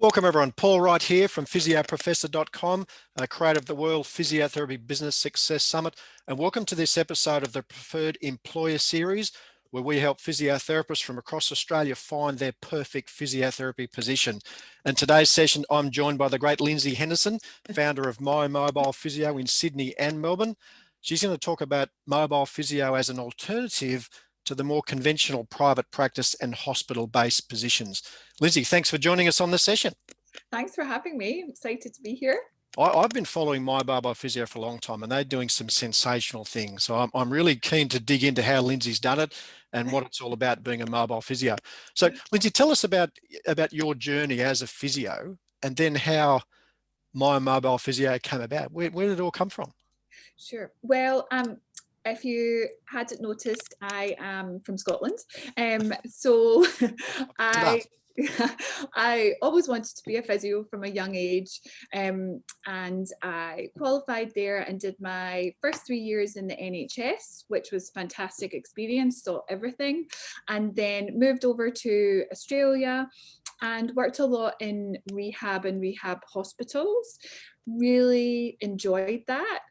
Welcome everyone. Paul Wright here from physioprofessor.com, creator of the World Physiotherapy Business Success Summit, and welcome to this episode of the Preferred Employer Series, where we help physiotherapists from across Australia find their perfect physiotherapy position. And today's session, I'm joined by the great Lyndsey Henderson, founder of My Mobile Physio in Sydney and Melbourne. She's going to talk about mobile physio as an alternative to the more conventional private practice and hospital-based positions. Lyndsey, thanks for joining us on this session. Thanks for having me. I'm excited to be here. I've been following My Mobile Physio for a long time, and they're doing some sensational things. So I'm really keen to dig into how Lyndsey's done it and what it's all about being a mobile physio. So Lyndsey, tell us about your journey as a physio and then how My Mobile Physio came about. Where did it all come from? Sure. Well, if you hadn't noticed, I am from Scotland. So I always wanted to be a physio from a young age, and I qualified there and did my first 3 years in the NHS, which was a fantastic experience, saw everything, and then moved over to Australia and worked a lot in rehab and rehab hospitals. Really enjoyed that.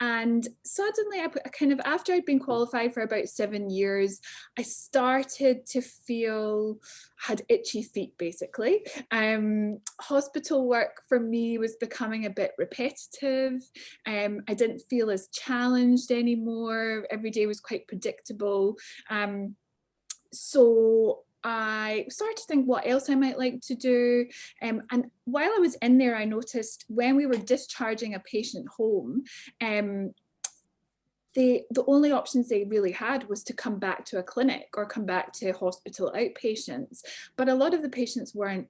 And suddenly, after I'd been qualified for about 7 years, I started to had itchy feet, basically. Hospital work for me was becoming a bit repetitive. I didn't feel as challenged anymore. Every day was quite predictable. So I started to think what else I might like to do. And while I was in there, I noticed when we were discharging a patient home, the only options they really had was to come back to a clinic or come back to hospital outpatients. But a lot of the patients weren't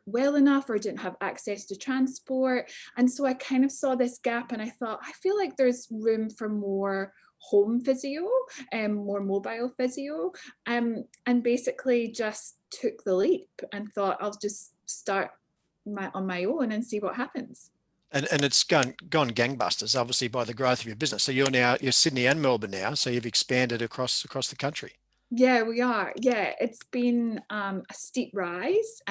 well enough or didn't have access to transport. And so I kind of saw this gap and I thought, I feel like there's room for more home physio and more mobile physio, and basically just took the leap and thought I'll just start on my own and see what happens. And it's gone gangbusters, obviously, by the growth of your business. So you're Sydney and Melbourne now, so you've expanded across the country. Yeah, we are. Yeah, it's been a steep rise,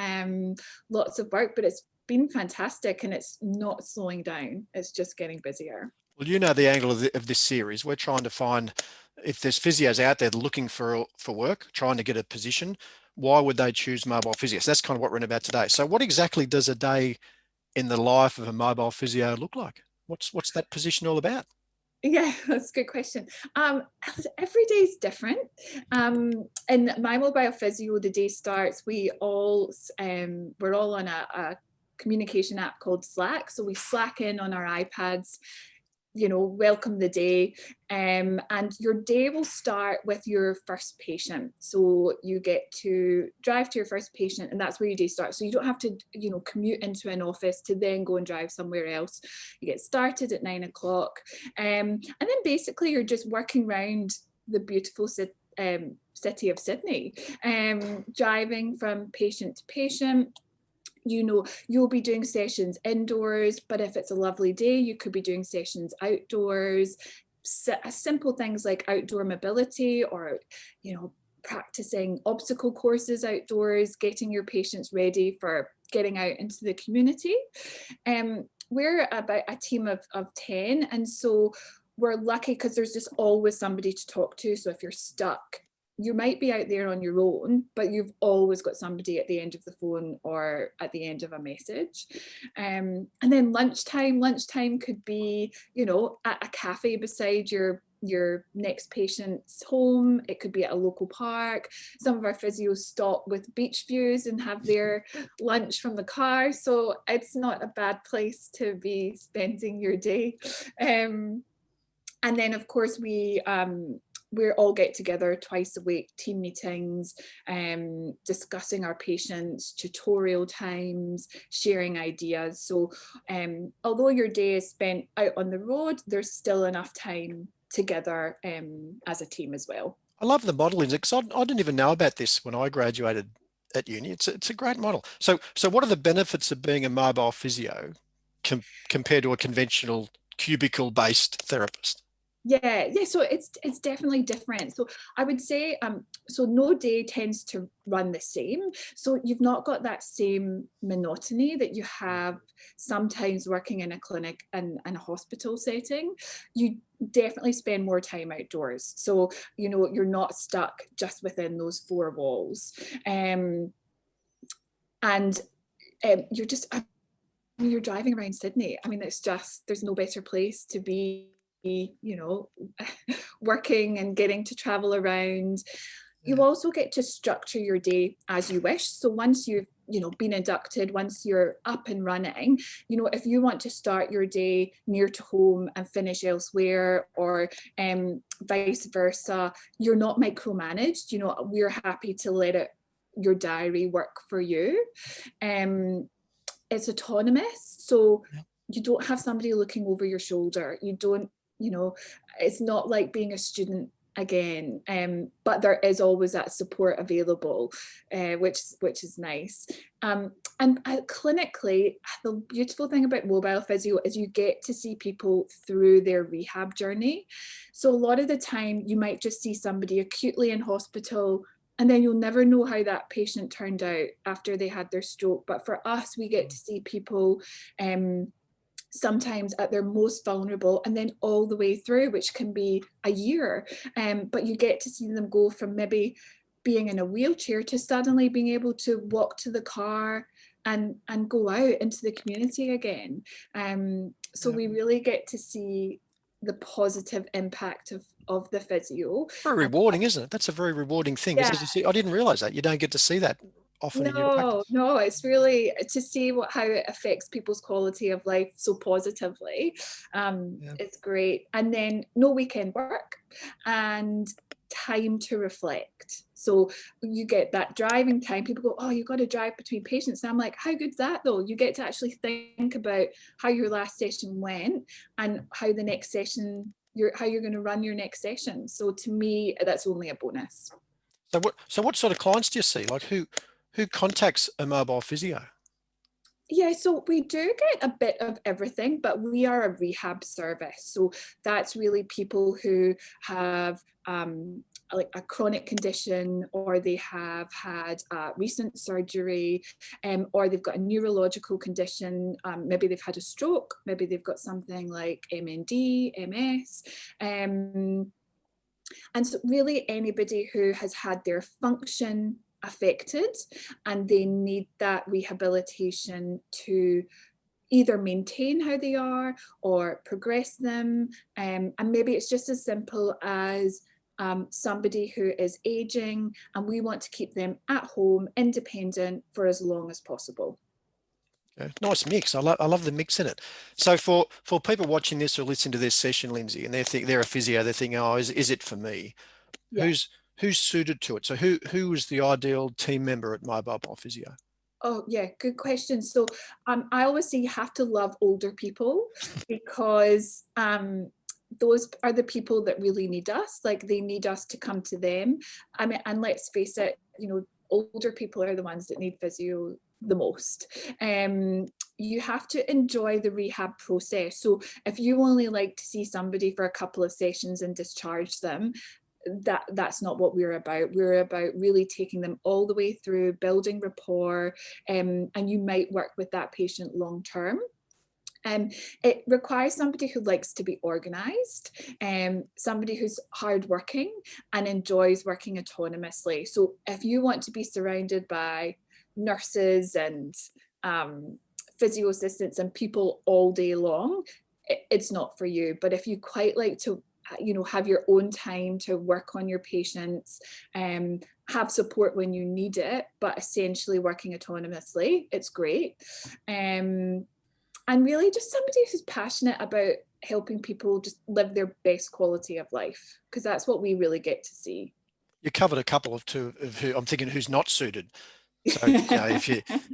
lots of work, but it's been fantastic and it's not slowing down. It's just getting busier. Well, you know the angle of this series. We're trying to find if there's physios out there looking for work, trying to get a position, why would they choose mobile physio? So that's kind of what we're in about today. So what exactly does a day in the life of a mobile physio look like? What's that position all about? Yeah, that's a good question. Every day is different. In My Mobile Physio, the day starts, we're all on a communication app called Slack. So we Slack in on our iPads, welcome the day, and your day will start with your first patient. So you get to drive to your first patient and that's where your day starts. So you don't have to commute into an office to then go and drive somewhere else. You get started at 9 o'clock, and then basically you're just working around the beautiful city of Sydney, driving from patient to patient. You'll be doing sessions indoors, but if it's a lovely day, you could be doing sessions outdoors. Simple things like outdoor mobility or, practicing obstacle courses outdoors, getting your patients ready for getting out into the community. We're about a team of 10, and so we're lucky because there's just always somebody to talk to. So if you're stuck, you might be out there on your own, but you've always got somebody at the end of the phone or at the end of a message. And then lunchtime could be, at a cafe beside your next patient's home. It could be at a local park. Some of our physios stop with beach views and have their lunch from the car. So it's not a bad place to be spending your day. And then of course we all get together twice a week, team meetings, discussing our patients, tutorial times, sharing ideas. So although your day is spent out on the road, there's still enough time together as a team as well. I love the model, because I didn't even know about this when I graduated at uni. It's a great model. So what are the benefits of being a mobile physio compared to a conventional cubicle-based therapist? Yeah, so it's definitely different. So I would say so no day tends to run the same. So you've not got that same monotony that you have sometimes working in a clinic and a hospital setting. You definitely spend more time outdoors. So, you know, you're not stuck just within those four walls. And you're just, I mean, you're driving around Sydney. I mean, it's just, there's no better place to be, you know, working and getting to travel around. You Yeah. also get to structure your day as you wish. So once you've, you know, been inducted, once you're up and running, you know, if you want to start your day near to home and finish elsewhere, or vice versa, you're not micromanaged. You know, we're happy to let it, your diary work for you. It's autonomous, so Yeah. you don't have somebody looking over your shoulder. You don't, you know, it's not like being a student again, but there is always that support available, which is nice. And clinically, the beautiful thing about mobile physio is you get to see people through their rehab journey. So a lot of the time you might just see somebody acutely in hospital, and then you'll never know how that patient turned out after they had their stroke. But for us, we get to see people sometimes at their most vulnerable, and then all the way through, which can be a year. But you get to see them go from maybe being in a wheelchair to suddenly being able to walk to the car and go out into the community again. So Yeah. we really get to see the positive impact of the physio. Very rewarding, isn't it? That's a very rewarding thing. Because Yeah. as you see, I didn't realize that. You don't get to see that often in your No, practice. no, it's really to see how it affects people's quality of life so positively. Yeah. It's great. And then no weekend work and time to reflect. So you get that driving time. People go, oh, you got to drive between patients. And I'm like, how good's that though? You get to actually think about how your last session went and how the next session, how you're going to run your next session. So to me, that's only a bonus. So what sort of clients do you see? Like who contacts a mobile physio? Yeah, so we do get a bit of everything, but we are a rehab service. So that's really people who have like a chronic condition, or they have had recent surgery, or they've got a neurological condition. Maybe they've had a stroke, maybe they've got something like MND, MS. And so really anybody who has had their function affected and they need that rehabilitation to either maintain how they are or progress them. And maybe it's just as simple as somebody who is aging and we want to keep them at home, independent for as long as possible. Yeah, nice mix. I love the mix in it. So for people watching this or listening to this session, Lyndsey, and they're a physio, they're thinking, oh, is it for me? Yeah. Who's who's suited to it? So who is the ideal team member at My Mobile Physio? Oh, yeah, good question. So I always say you have to love older people because those are the people that really need us. Like they need us to come to them. I mean, and let's face it, you know, older people are the ones that need physio the most. You have to enjoy the rehab process. So if you only like to see somebody for a couple of sessions and discharge them, that's not what we're about. We're about really taking them all the way through, building rapport, and you might work with that patient long term. It requires somebody who likes to be organized, somebody who's hardworking and enjoys working autonomously. So if you want to be surrounded by nurses and physio assistants and people all day long, it's not for you. But if you quite like to, you know, have your own time to work on your patients, have support when you need it, but essentially working autonomously, it's great. And really just somebody who's passionate about helping people just live their best quality of life, because that's what we really get to see. You covered a couple of two of who I'm thinking who's not suited. So you know,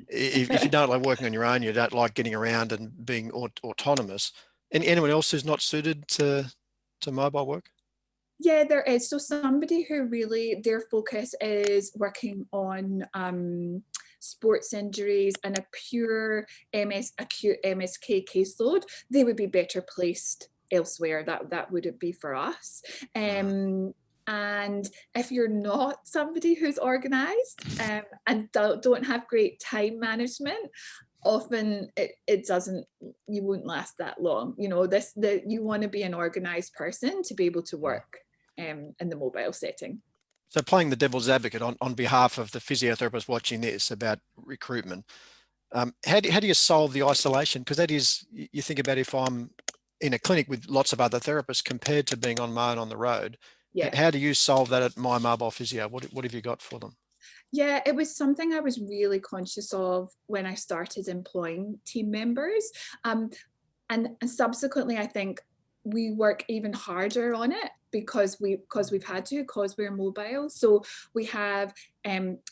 if you don't like working on your own, you don't like getting around and being autonomous. And anyone else who's not suited to mobile work? Yeah, there is. So somebody who really their focus is working on sports injuries and a pure acute MSK caseload, they would be better placed elsewhere. That wouldn't be for us. And if you're not somebody who's organized and don't have great time management, often it doesn't, you won't last that long. You know, you want to be an organized person to be able to work in the mobile setting. So playing the devil's advocate on behalf of the physiotherapists watching this about recruitment, how do you solve the isolation? Because that is, you think about if I'm in a clinic with lots of other therapists compared to being on my own on the road, Yeah. how do you solve that at My Mobile Physio? What have you got for them? Yeah, it was something I was really conscious of when I started employing team members. And subsequently, I think we work even harder on it because we've had to, because we're mobile. So we have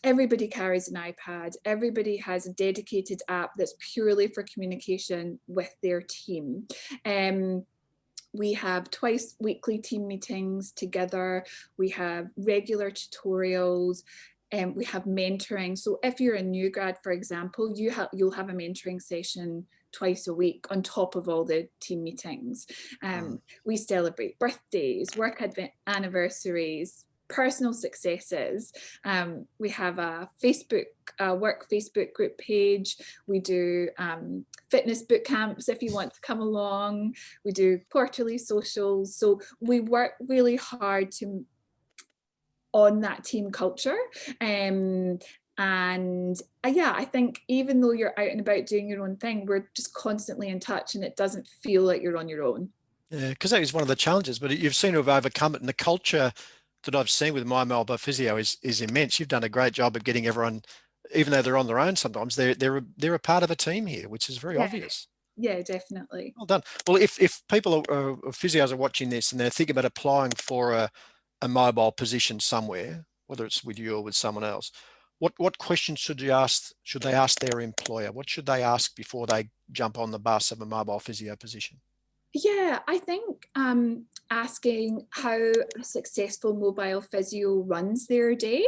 everybody carries an iPad, everybody has a dedicated app that's purely for communication with their team. We have twice weekly team meetings together. We have regular tutorials. And we have mentoring. So if you're a new grad, for example, you'll have a mentoring session twice a week on top of all the team meetings. We celebrate birthdays, work anniversaries, personal successes. We have a work Facebook group page. We do fitness boot camps if you want to come along. We do quarterly socials. So we work really hard on that team culture. And yeah, I think even though you're out and about doing your own thing, we're just constantly in touch and it doesn't feel like you're on your own. Yeah, because that is one of the challenges, but you've seemed to have overcome it. And the culture that I've seen with My Mobile Physio is immense. You've done a great job of getting everyone, even though they're on their own sometimes, they're a part of a team here, which is very obvious. Yeah, definitely. Well done. Well, if people physios are watching this and they're thinking about applying for a mobile position somewhere, whether it's with you or with someone else, what questions should they ask their employer? What should they ask before they jump on the bus of a mobile physio position? Yeah, I think asking how a successful mobile physio runs their day,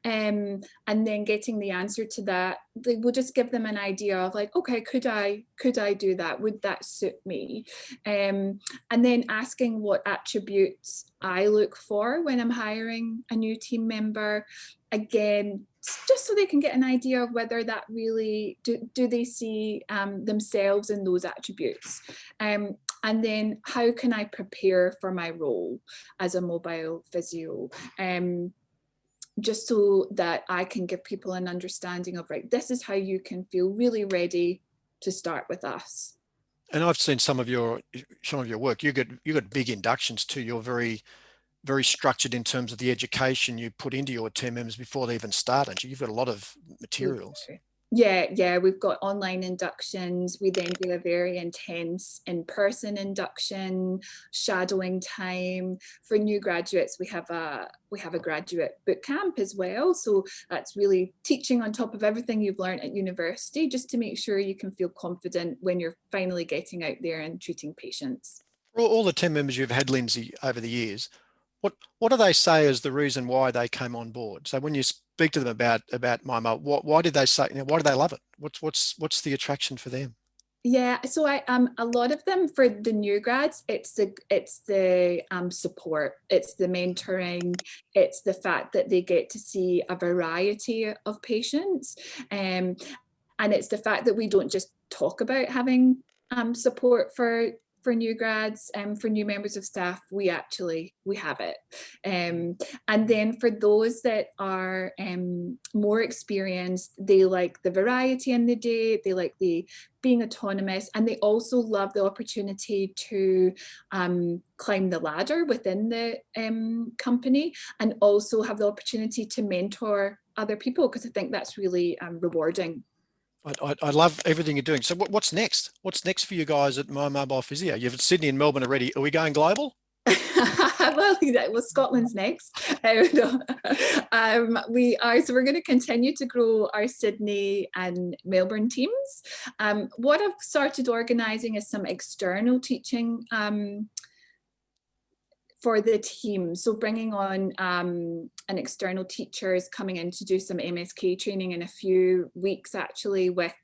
and then getting the answer to that, they will just give them an idea of like, okay, could I do that? Would that suit me? And then asking what attributes I look for when I'm hiring a new team member. Again, just so they can get an idea of whether that really do they see themselves in those attributes. And then how can I prepare for my role as a mobile physio? Just so that I can give people an understanding of, right, this is how you can feel really ready to start with us. And I've seen some of your work. You got big inductions too. You're very structured in terms of the education you put into your team members before they even start. And you've got a lot of materials. Yeah, we've got online inductions. We then do a very intense in-person induction, shadowing time. For new graduates, we have a graduate boot camp as well. So that's really teaching on top of everything you've learned at university, just to make sure you can feel confident when you're finally getting out there and treating patients. For all the team members you've had, Lyndsey, over the years, what do they say is the reason why they came on board? So when you speak to them about MyMo, why did they say, why do they love it? What's the attraction for them? Yeah, so I a lot of them, for the new grads, it's the support, it's the mentoring, it's the fact that they get to see a variety of patients, and it's the fact that we don't just talk about having support for new grads and for new members of staff. We have it. And then for those that are more experienced, they like the variety in the day, they like the being autonomous, and they also love the opportunity to climb the ladder within the company, and also have the opportunity to mentor other people, because I think that's really rewarding. I love everything you're doing. So what's next? What's next for you guys at My Mobile Physio? You've had Sydney and Melbourne already. Are we going global? Well, Scotland's next. We are, so we're going to continue to grow our Sydney and Melbourne teams. What I've started organising is some external teaching for the team. So bringing on an external teacher is coming in to do some MSK training in a few weeks, actually, with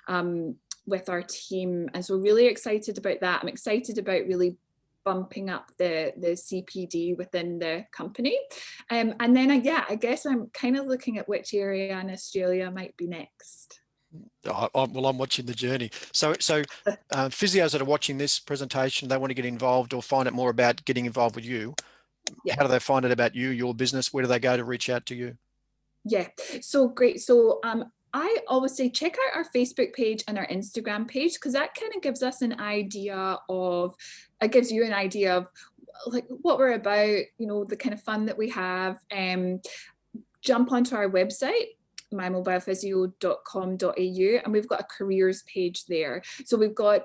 our team. And so really excited about that. I'm excited about really bumping up the CPD within the company. And then I guess I'm kind of looking at which area in Australia might be next. Well, I'm watching the journey. So physios that are watching this presentation, they want to get involved or find out more about getting involved with you. Yeah. How do they find out about you, your business? Where do they go to reach out to you? Yeah, so great. So I always say check out our Facebook page and our Instagram page, because that kind of gives us an idea of, it gives you an idea of like what we're about, you know, the kind of fun that we have. Jump onto our website, mymobilephysio.com.au, and we've got a careers page there. So we've got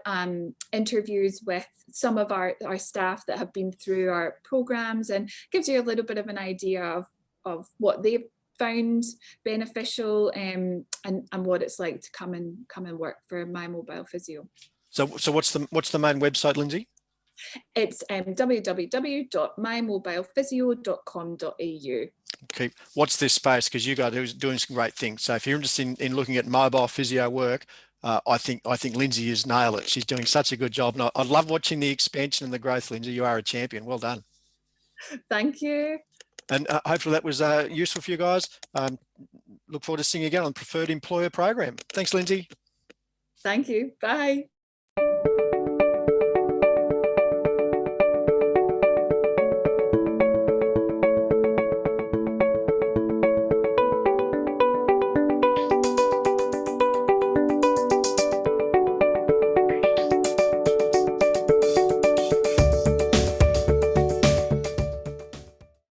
interviews with some of our staff that have been through our programs, and gives you a little bit of an idea of what they've found beneficial, and what it's like to come and work for My Mobile Physio. So what's the main website, Lyndsey? It's www.mymobilephysio.com.au. Okay, watch this space, because you guys are doing some great things. So if you're interested in looking at mobile physio work, I think Lyndsey has nailed it. She's doing such a good job, and I love watching the expansion and the growth. Lyndsey, you are a champion. Well done. Thank you. And hopefully that was useful for you guys. Look forward to seeing you again on the Preferred Employer Program. Thanks, Lyndsey. Thank you. Bye.